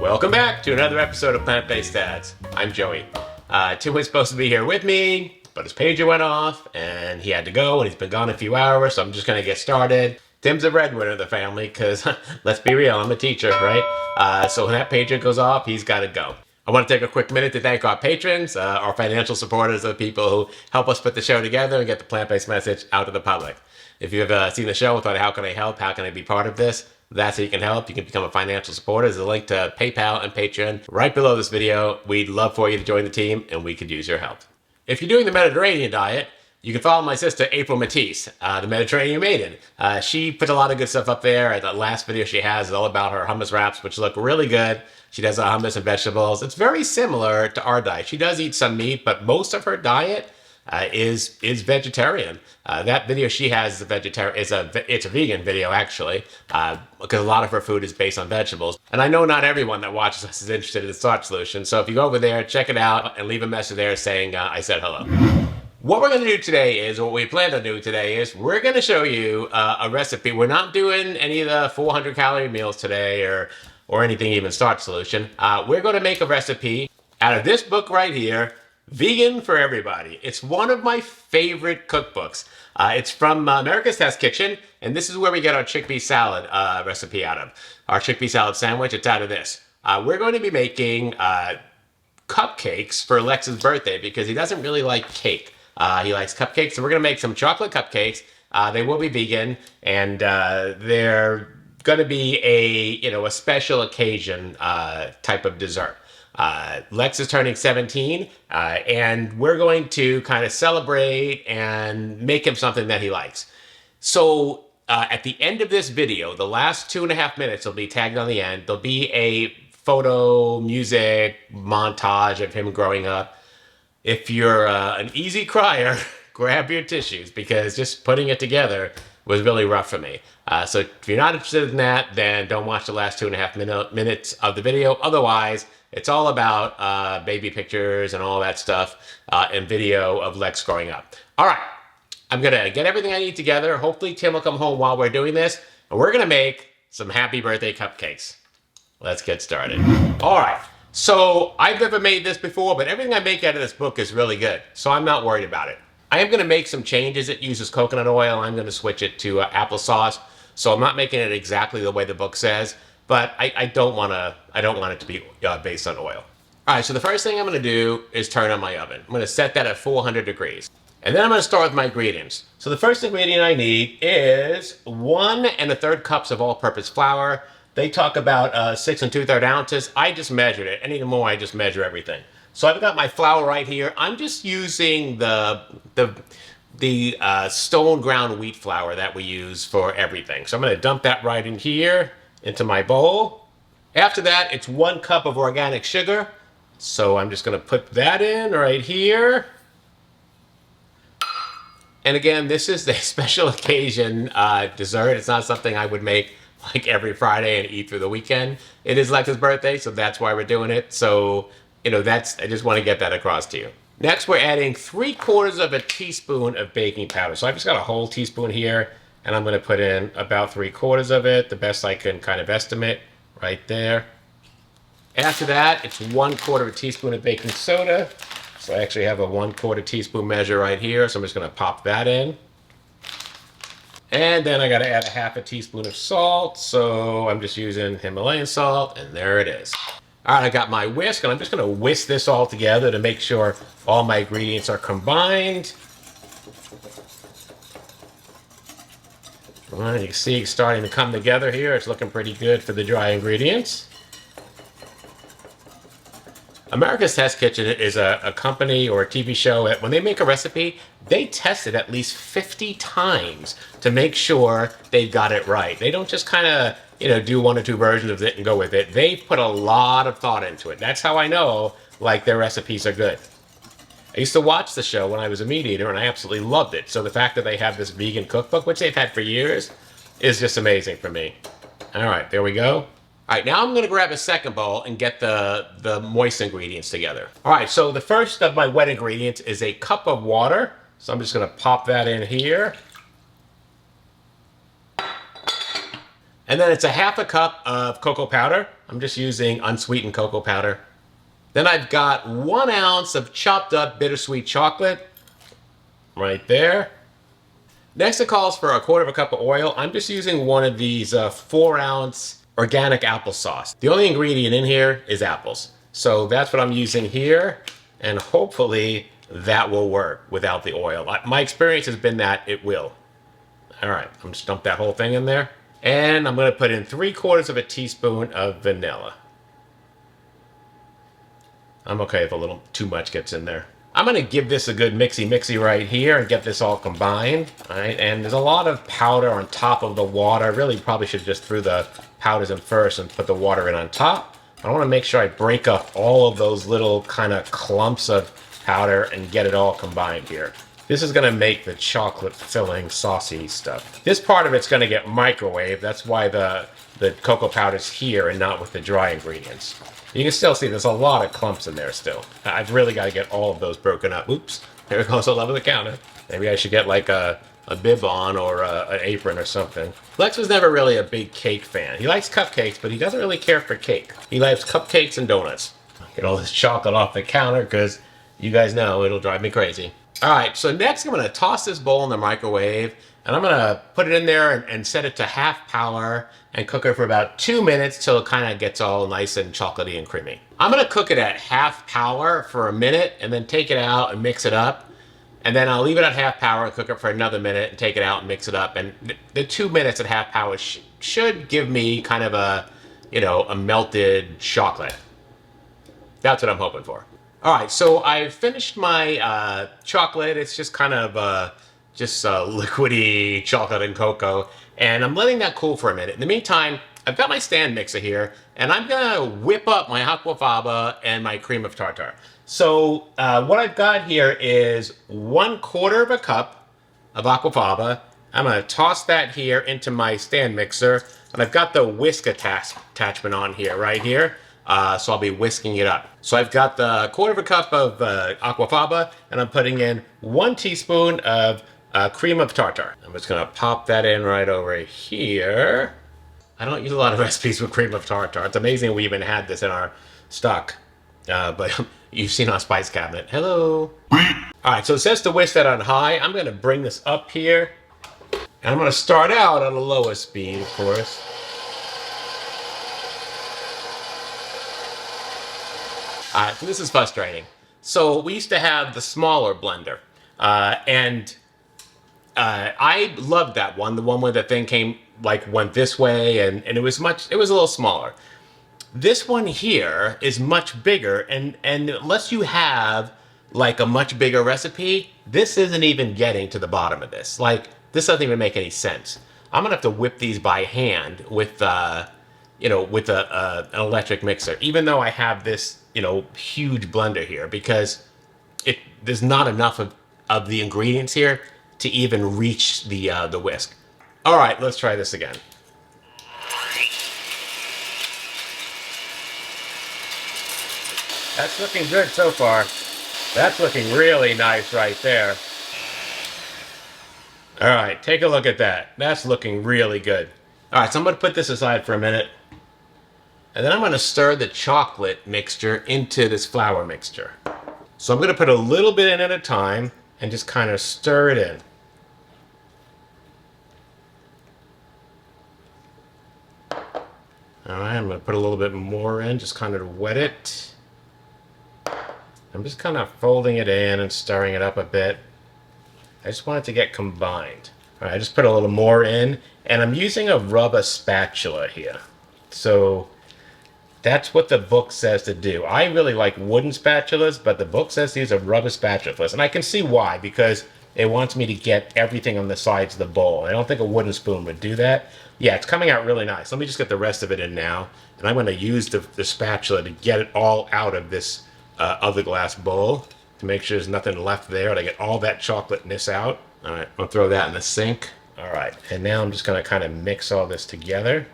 Welcome back to another episode of Plant-Based Dads. I'm Joey. Tim was supposed to be here with me, but his pager went off and he had to go, and he's been gone a few hours, so I'm just going to get started. Tim's a breadwinner of the family because, let's be real, I'm a teacher, right? So when that pager goes off, he's got to go. I want to take a quick minute to thank our patrons, our financial supporters, the people who help us put the show together and get the plant-based message out to the public. If you've seen the show and thought, how can I help? How can I be part of this? That's how you can help. You can become a financial supporter. There's a link to PayPal and Patreon right below this video. We'd love for you to join the team, and we could use your help. If you're doing the Mediterranean diet, you can follow my sister, April Matese, the Mediterranean Maiden. She puts a lot of good stuff up there. The last video she has is all about her hummus wraps, which look really good. She does hummus and vegetables. It's very similar to our diet. She does eat some meat, but most of her diet is vegetarian. That video she has is a vegetarian. It's a vegan video actually, because a lot of her food is based on vegetables. And I know not everyone that watches us is interested in the starch solution. So if you go over there, check it out, and leave a message there saying I said hello. What we're going to do today is, what we plan to do today is, we're going to show you a recipe. We're not doing any of the 400 calorie meals today or anything even starch solution. We're going to make a recipe out of this book right here, Vegan for Everybody. It's one of my favorite cookbooks. It's from America's Test Kitchen, and this is where we get our chickpea salad recipe out of. Our chickpea salad sandwich, it's out of this. We're going to be making cupcakes for Lex's birthday because he doesn't really like cake. He likes cupcakes, so we're going to make some chocolate cupcakes. They will be vegan, and they're going to be a special occasion type of dessert. Lexx is turning 17, and we're going to kind of celebrate and make him something that he likes. So at the end of this video, the last 2.5 minutes will be tagged on the end. There'll be a photo, music, montage of him growing up. If you're an easy crier, grab your tissues, because just putting it together was really rough for me. So if you're not interested in that, then don't watch the last 2.5 minutes of the video. Otherwise, it's all about baby pictures and all that stuff, and video of Lexx growing up. All right, I'm gonna get everything I need together. Hopefully Tim will come home while we're doing this, and we're gonna make some happy birthday cupcakes. Let's get started. All right, so I've never made this before, but everything I make out of this book is really good, so I'm not worried about it. I am gonna make some changes. It uses coconut oil. I'm gonna switch it to applesauce, so I'm not making it exactly the way the book says. But I don't want it to be based on oil. All right, so the first thing I'm gonna do is turn on my oven. I'm gonna set that at 400 degrees. And then I'm gonna start with my ingredients. So the first ingredient I need is 1 1/3 cups of all-purpose flour. They talk about 6 2/3 ounces. I just measured it. Any more, I just measure everything. So I've got my flour right here. I'm just using the stone ground wheat flour that we use for everything. So I'm gonna dump that right in here, into my bowl. After that, it's 1 cup of organic sugar. So I'm just gonna put that in right here. And again, this is a special occasion dessert. It's not something I would make like every Friday and eat through the weekend. It is Lex's birthday, so that's why we're doing it. So, I just wanna get that across to you. Next, we're adding 3/4 of a teaspoon of baking powder. So I've just got a whole teaspoon here, and I'm gonna put in about 3/4 of it, the best I can kind of estimate, right there. After that, it's 1/4 of a teaspoon of baking soda. So I actually have a 1/4 teaspoon measure right here, so I'm just gonna pop that in. And then I gotta add a 1/2 teaspoon of salt, so I'm just using Himalayan salt, and there it is. All right, I got my whisk, and I'm just gonna whisk this all together to make sure all my ingredients are combined. Well, you can see it's starting to come together here. It's looking pretty good for the dry ingredients. America's Test Kitchen is a company or a TV show that when they make a recipe, they test it at least 50 times to make sure they've got it right. They don't just kind of, do 1 or 2 versions of it and go with it. They put a lot of thought into it. That's how I know, their recipes are good. I used to watch the show when I was a meat eater, and I absolutely loved it. So the fact that they have this vegan cookbook, which they've had for years, is just amazing for me. All right, there we go. All right, now I'm gonna grab a second bowl and get the moist ingredients together. All right, so the first of my wet ingredients is a cup of water. So I'm just gonna pop that in here. And then it's a half a cup of cocoa powder. I'm just using unsweetened cocoa powder. Then I've got 1 ounce of chopped up bittersweet chocolate right there. Next it calls for 1/4 cup of oil. I'm just using one of these 4-ounce organic applesauce. The only ingredient in here is apples. So that's what I'm using here, and hopefully that will work without the oil. My experience has been that it will. All right, I'm just dump that whole thing in there. And I'm gonna put in 3/4 teaspoon of vanilla. I'm okay if a little too much gets in there. I'm gonna give this a good mixy right here and get this all combined. All right, and there's a lot of powder on top of the water. Really probably should just threw the powders in first and put the water in on top. I wanna make sure I break up all of those little kind of clumps of powder and get it all combined here. This is gonna make the chocolate filling saucy stuff. This part of it's gonna get microwaved. That's why the cocoa powder's here and not with the dry ingredients. You can still see there's a lot of clumps in there still. I've really got to get all of those broken up. Oops, there it goes all over the counter. Maybe I should get like a bib on or an apron or something. Lexx was never really a big cake fan. He likes cupcakes, but he doesn't really care for cake. He likes cupcakes and donuts. Get all this chocolate off the counter because you guys know it'll drive me crazy. All right, so next I'm gonna toss this bowl in the microwave and I'm gonna put it in there and set it to half power and cook it for about 2 minutes till it kind of gets all nice and chocolatey and creamy. I'm gonna cook it at half power for a minute and then take it out and mix it up. And then I'll leave it at half power and cook it for another minute and take it out and mix it up. And the 2 minutes at half power should give me kind of a, you know, a melted chocolate. That's what I'm hoping for. All right, so I finished my chocolate. It's just kind of liquidy chocolate and cocoa, and I'm letting that cool for a minute. In the meantime, I've got my stand mixer here, and I'm gonna whip up my aquafaba and my cream of tartar. So what I've got here is 1/4 cup of aquafaba. I'm gonna toss that here into my stand mixer, and I've got the whisk attachment on here, right here. So I'll be whisking it up. So I've got the 1/4 cup of aquafaba, and I'm putting in 1 teaspoon of cream of tartar. I'm just gonna pop that in right over here. I don't use a lot of recipes with cream of tartar. It's amazing we even had this in our stock. But you've seen our spice cabinet. Hello. All right, so it says to whisk that on high. I'm gonna bring this up here, and I'm gonna start out on the lowest speed, of course. All right, so this is frustrating. So we used to have the smaller blender, and I loved that one, the one where the thing went this way, and it was a little smaller. This one here is much bigger, and unless you have like a much bigger recipe, this isn't even getting to the bottom of this. Like, this doesn't even make any sense. I'm gonna have to whip these by hand with an electric mixer, even though I have this, huge blender here, because there's not enough of the ingredients here to even reach the whisk. All right, let's try this again. That's looking good so far. That's looking really nice right there. All right, take a look at that. That's looking really good. All right, so I'm gonna put this aside for a minute. And then I'm gonna stir the chocolate mixture into this flour mixture. So I'm gonna put a little bit in at a time and just kind of stir it in. All right, I'm gonna put a little bit more in, just kind of wet it. I'm just kind of folding it in and stirring it up a bit. I just want it to get combined. All right, I just put a little more in, and I'm using a rubber spatula here. So that's what the book says to do. I really like wooden spatulas, but the book says these are rubber spatulas, and I can see why, because it wants me to get everything on the sides of the bowl. I don't think a wooden spoon would do that. Yeah, it's coming out really nice. Let me just get the rest of it in now, and I'm going to use the spatula to get it all out of this other glass bowl to make sure there's nothing left there, to get all that chocolateness out. All right, I'll throw that in the sink. All right, and now I'm just going to kind of mix all this together.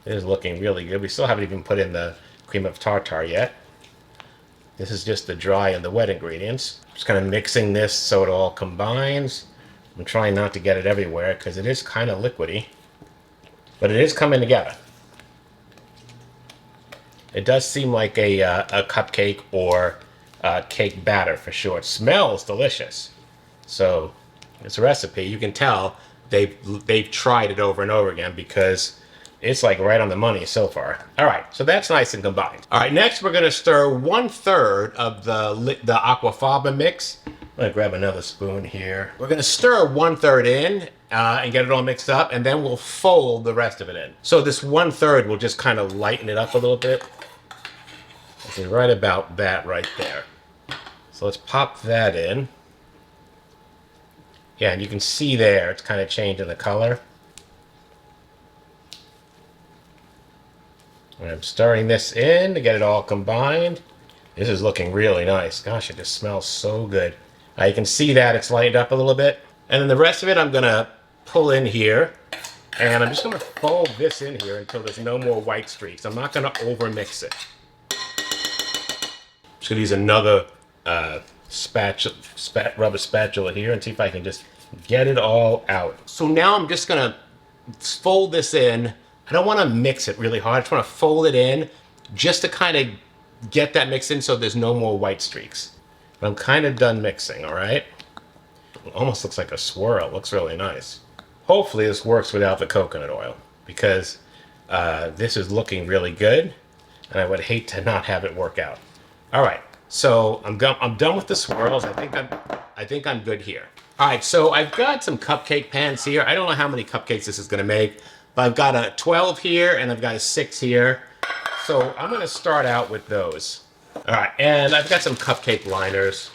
It is looking really good. We still haven't even put in the cream of tartar yet. This is just the dry and the wet ingredients. Just kind of mixing this so it all combines. I'm trying not to get it everywhere because it is kind of liquidy. but it is coming together. It does seem like a cupcake or cake batter for sure. It smells delicious. So this recipe, you can tell they've tried it over and over again because it's like right on the money so far. All right, so that's nice and combined. All right, next we're gonna stir 1/3 of the aquafaba mix. I'm gonna grab another spoon here. We're gonna stir 1/3 in and get it all mixed up, and then we'll fold the rest of it in. So this 1/3 will just kind of lighten it up a little bit. Okay, right about that right there. So let's pop that in. Yeah, and you can see there, it's kind of changing the color. And I'm stirring this in to get it all combined. This is looking really nice. Gosh, it just smells so good. You can see that it's lightened up a little bit. And then the rest of it I'm gonna pull in here. And I'm just gonna fold this in here until there's no more white streaks. I'm not gonna over mix it. Just gonna use another rubber spatula here and see if I can just get it all out. So now I'm just gonna fold this in. I don't want to mix it really hard. I just want to fold it in just to kind of get that mix in so there's no more white streaks. But I'm kind of done mixing, all right? It almost looks like a swirl. It looks really nice. Hopefully this works without the coconut oil because this is looking really good and I would hate to not have it work out. All right, so I'm done with the swirls. I think I'm good here. All right, so I've got some cupcake pans here. I don't know how many cupcakes this is gonna make, but I've got a 12 here and I've got a 6 here. So I'm gonna start out with those. All right, and I've got some cupcake liners.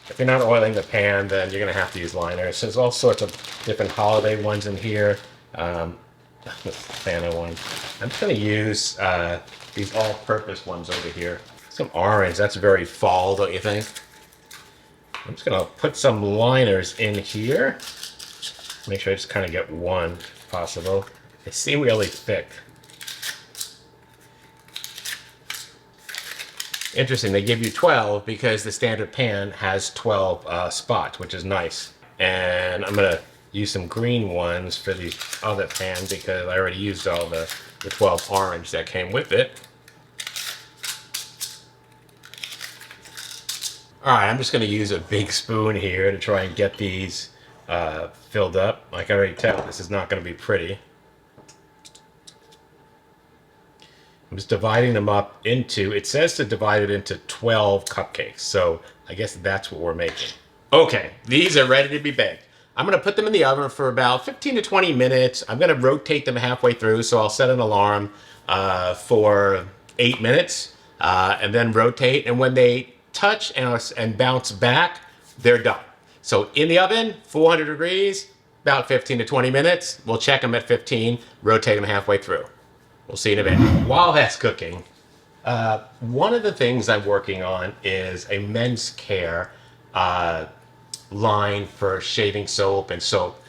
If you're not oiling the pan, then you're gonna have to use liners. There's all sorts of different holiday ones in here. Santa one. I'm just gonna use these all-purpose ones over here. Some orange, that's very fall, don't you think? I'm just gonna put some liners in here. Make sure I just kind of get one if possible. They seem really thick. Interesting, they give you 12 because the standard pan has 12 spots, which is nice. And I'm gonna use some green ones for the other pan because I already used all the 12 orange that came with it. All right, I'm just gonna use a big spoon here to try and get these filled up. I can already tell this is not gonna be pretty. I'm just dividing them up into, it says to divide it into 12 cupcakes, so I guess that's what we're making. Okay, these are ready to be baked. I'm gonna put them in the oven for about 15 to 20 minutes. I'm gonna rotate them halfway through, so I'll set an alarm for 8 minutes, and then rotate, and when they touch and bounce back, they're done. So in the oven, 400 degrees, about 15 to 20 minutes. We'll check them at 15, rotate them halfway through. We'll see in a bit. While that's cooking, one of the things I'm working on is a men's care line for shaving soap and soap.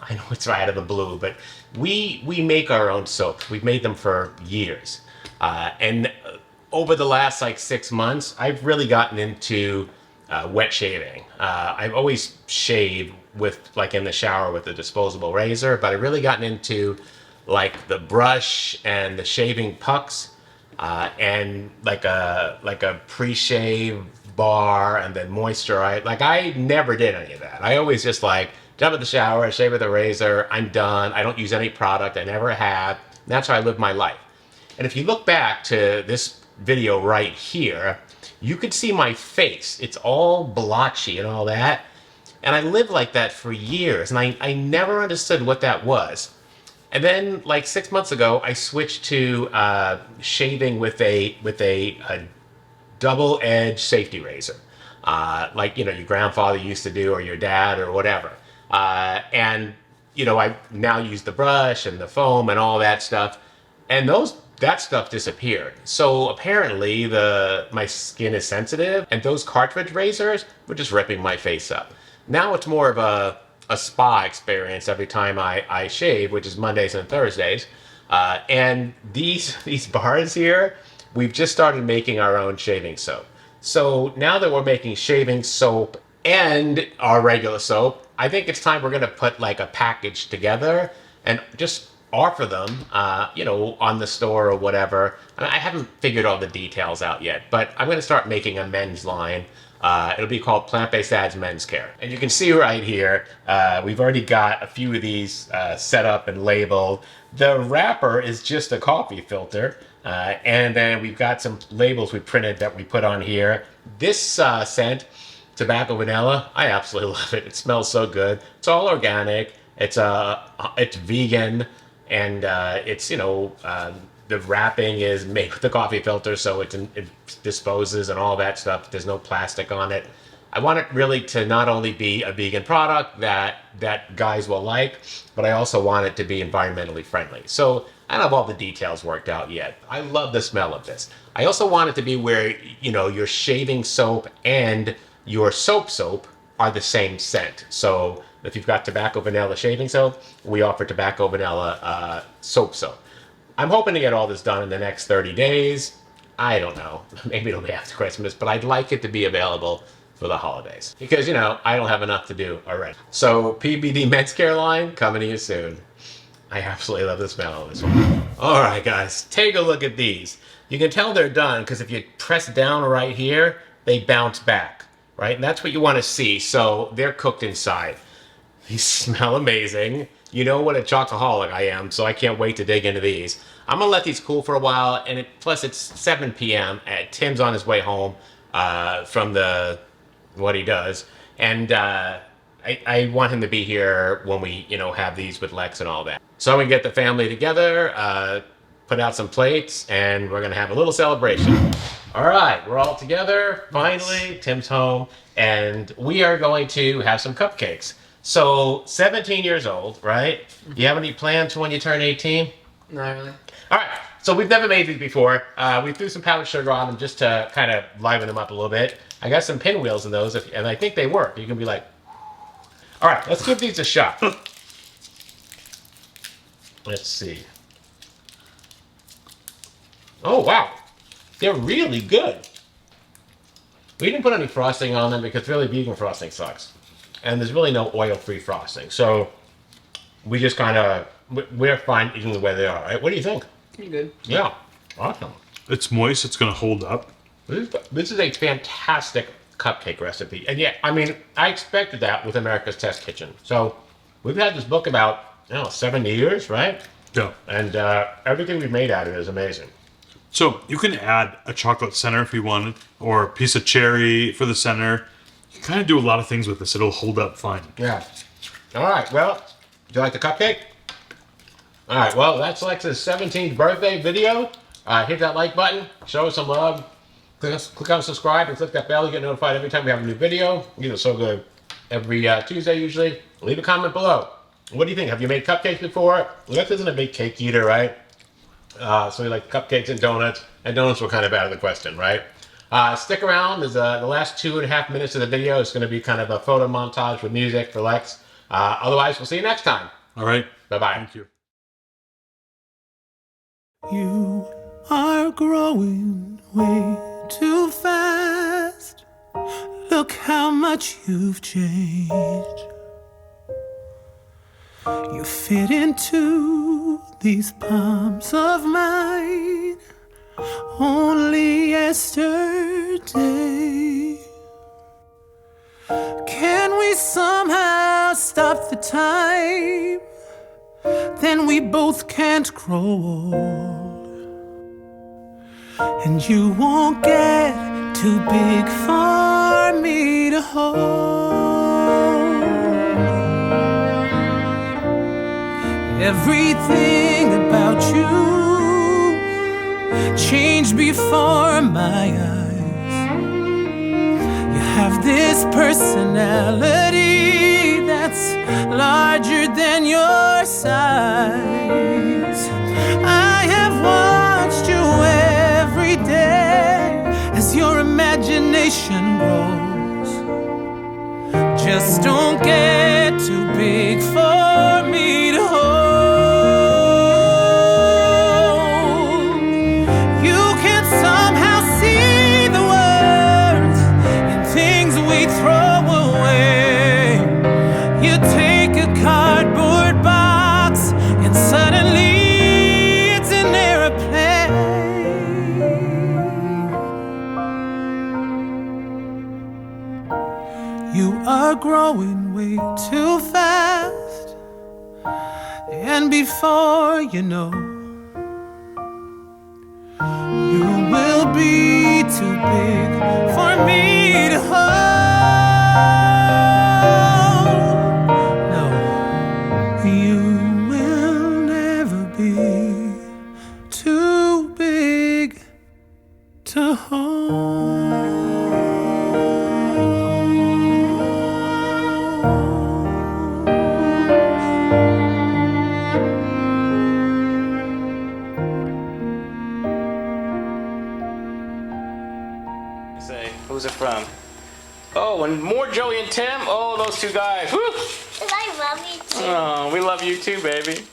I know it's right out of the blue, but we make our own soap. We've made them for years. And over the last like 6 months, I've really gotten into wet shaving. I've always shaved with like in the shower with a disposable razor, but I've really gotten into like the brush and the shaving pucks and like a pre-shave bar and then moisturize. Like I never did any of that. I always just like jump in the shower, shave with a razor, I'm done. I don't use any product, I never have. And that's how I live my life. And if you look back to this video right here, you could see my face. It's all blotchy and all that. And I lived like that for years, and I never understood what that was. And then, like 6 months ago, I switched to shaving with a double-edged safety razor, like you know your grandfather used to do, or your dad, or whatever. And you know, I now use the brush and the foam and all that stuff, and that stuff disappeared. So apparently, my skin is sensitive, and those cartridge razors were just ripping my face up. Now it's more of a spa experience every time I shave, which is Mondays and Thursdays. And these bars here, we've just started making our own shaving soap. So now that we're making shaving soap and our regular soap, I think it's time we're gonna put like a package together and just offer them, you know, on the store or whatever. I haven't figured all the details out yet, but I'm going to start making a men's line. It'll be called Plant-Based Ads Men's Care. And you can see right here, we've already got a few of these set up and labeled. The wrapper is just a coffee filter. And then we've got some labels we printed that we put on here. This scent, Tobacco Vanilla, I absolutely love it. It smells so good. It's all organic. It's vegan, and it's, you know, the wrapping is made with the coffee filter, so it disposes and all that stuff. There's no plastic on it. I want it really to not only be a vegan product that guys will like, but I also want it to be environmentally friendly. So I don't have all the details worked out yet. I love the smell of this. I also want it to be where, you know, your shaving soap and your soap are the same scent. So if you've got Tobacco Vanilla shaving soap, we offer Tobacco Vanilla soap. I'm hoping to get all this done in the next 30 days. I don't know. Maybe it'll be after Christmas, but I'd like it to be available for the holidays. Because, you know, I don't have enough to do already. So PBD Men's Care line coming to you soon. I absolutely love the smell of this one. All right, guys, take a look at these. You can tell they're done because if you press down right here, they bounce back, right? And that's what you want to see. So they're cooked inside. These smell amazing. You know what a chocoholic I am, so I can't wait to dig into these. I'm gonna let these cool for a while, and plus it's 7 p.m. Tim's on his way home from what he does, and I want him to be here when we, you know, have these with Lexx and all that. So we get the family together, put out some plates, and we're gonna have a little celebration. All right, we're all together, finally. Tim's home, and we are going to have some cupcakes. So, 17 years old, right? Do you have any plans for when you turn 18? Not really. All right, so we've never made these before. We threw some powdered sugar on them just to kind of liven them up a little bit. I got some pinwheels in those, and I think they work. You can be like, all right, let's give these a shot. Let's see. Oh, wow. They're really good. We didn't put any frosting on them because really vegan frosting sucks. And there's really no oil-free frosting. So we just kind of, we're fine eating the way they are, right? What do you think? Pretty good. Yeah, awesome. It's moist, it's gonna hold up. This is a fantastic cupcake recipe. And yeah, I mean, I expected that with America's Test Kitchen. So we've had this book about, I don't know, 70 years, right? Yeah. And everything we've made out of it is amazing. So you can add a chocolate center if you wanted, or a piece of cherry for the center. You kind of do a lot of things with this. It'll hold up fine. Yeah. All right, well, do you like the cupcake? All right, well, that's Lex's 17th birthday video. Hit that like button, show us some love. Click on subscribe and click that bell. You get notified every time we have a new video. These are so good. Every Tuesday, usually. Leave a comment below. What do you think? Have you made cupcakes before? Lex isn't a big cake eater, right? So we like cupcakes and donuts were kind of out of the question, right? Stick around. There's the last 2.5 minutes of the video is going to be kind of a photo montage with music for Lexx. Otherwise, we'll see you next time. All right. Bye-bye. Thank you. You are growing way too fast. Look how much you've changed. You fit into these palms of mine only yesterday. Can we somehow stop the time? Then we both can't grow old. And you won't get too big for me to hold. Everything about you changed before my eyes. You have this personality that's larger than your size. I have watched you every day as your imagination grows. Just don't get too big for me to hold. You can somehow see the words in things we throw away. You take a cardboard box and suddenly are growing way too fast. And before you know, you will be too big for me to hold. No, you will never be too big to hold. Say, who's it from? Oh, and more Joey and Tim. Oh, those two guys. Woo! I love you too. Oh, we love you too, baby.